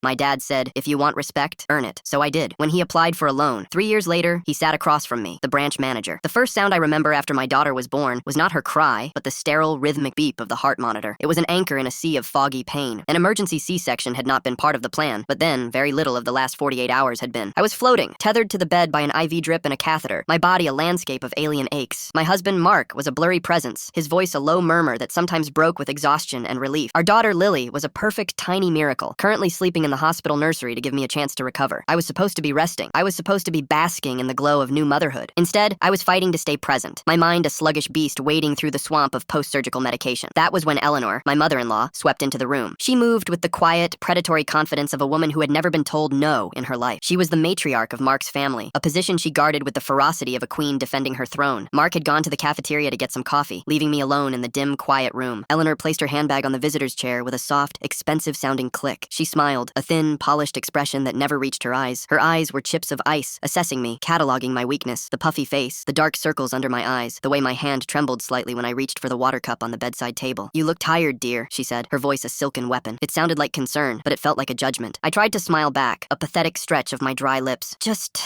My dad said, if you want respect, earn it. So I did. When he applied for a loan, 3 years later, he sat across from me, the branch manager. The first sound I remember after my daughter was born was not her cry, but the sterile, rhythmic beep of the heart monitor. It was an anchor in a sea of foggy pain. An emergency C-section had not been part of the plan, but then, very little of the last 48 hours had been. I was floating, tethered to the bed by an IV drip and a catheter, my body a landscape of alien aches. My husband, Mark, was a blurry presence, his voice a low murmur that sometimes broke with exhaustion and relief. Our daughter, Lily, was a perfect, tiny miracle, currently sleeping in the hospital nursery to give me a chance to recover. I was supposed to be resting. I was supposed to be basking in the glow of new motherhood. Instead, I was fighting to stay present, my mind a sluggish beast wading through the swamp of post-surgical medication. That was when Eleanor, my mother-in-law, swept into the room. She moved with the quiet, predatory confidence of a woman who had never been told no in her life. She was the matriarch of Mark's family, a position she guarded with the ferocity of a queen defending her throne. Mark had gone to the cafeteria to get some coffee, leaving me alone in the dim, quiet room. Eleanor placed her handbag on the visitor's chair with a soft, expensive-sounding click. She smiled, a thin, polished expression that never reached her eyes. Her eyes were chips of ice, assessing me, cataloging my weakness, the puffy face, the dark circles under my eyes, the way my hand trembled slightly when I reached for the water cup on the bedside table. You look tired, dear, she said, her voice a silken weapon. It sounded like concern, but it felt like a judgment. I tried to smile back, a pathetic stretch of my dry lips. Just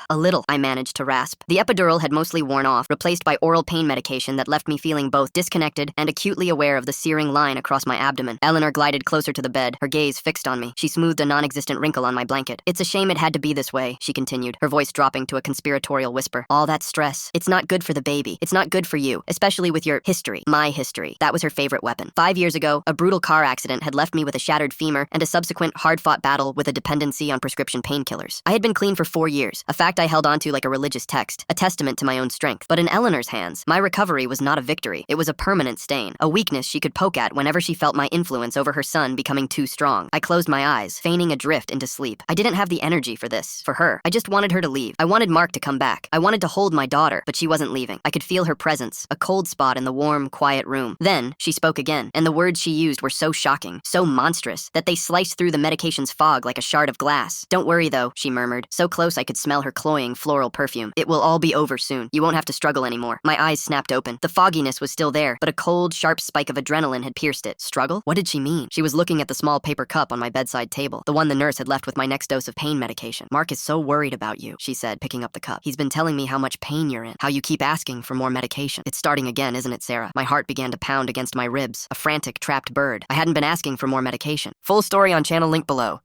a little, I managed to rasp. The epidural had mostly worn off, replaced by oral pain medication that left me feeling both disconnected and acutely aware of the searing line across my abdomen. Eleanor glided closer to the bed, her gaze fixed on me. She smoothed a non-existent wrinkle on my blanket. It's a shame it had to be this way, she continued, her voice dropping to a conspiratorial whisper. All that stress. It's not good for the baby. It's not good for you, especially with your history. My history. That was her favorite weapon. 5 years ago, a brutal car accident had left me with a shattered femur and a subsequent hard-fought battle with a dependency on prescription painkillers. I had been clean for 4 years, a fact I held onto like a religious text, a testament to my own strength. But in Eleanor's hands, my recovery was not a victory. It was a permanent stain, a weakness she could poke at whenever she felt my influence over her son becoming too strong. I closed my eyes, feigning a drift into sleep. I didn't have the energy for this, for her. I just wanted her to leave. I wanted Mark to come back. I wanted to hold my daughter, but she wasn't leaving. I could feel her presence, a cold spot in the warm, quiet room. Then, she spoke again, and the words she used were so shocking, so monstrous, that they sliced through the medication's fog like a shard of glass. Don't worry, though, she murmured, so close I could smell her cloying floral perfume. It will all be over soon. You won't have to struggle anymore. My eyes snapped open. The fogginess was still there, but a cold, sharp spike of adrenaline had pierced it. Struggle? What did she mean? She was looking at the small paper cup on my bedside table, the one the nurse had left with my next dose of pain medication. Mark is so worried about you, she said, picking up the cup. He's been telling me how much pain you're in, how you keep asking for more medication. It's starting again, isn't it, Sarah? My heart began to pound against my ribs, a frantic, trapped bird. I hadn't been asking for more medication. Full story on channel link below.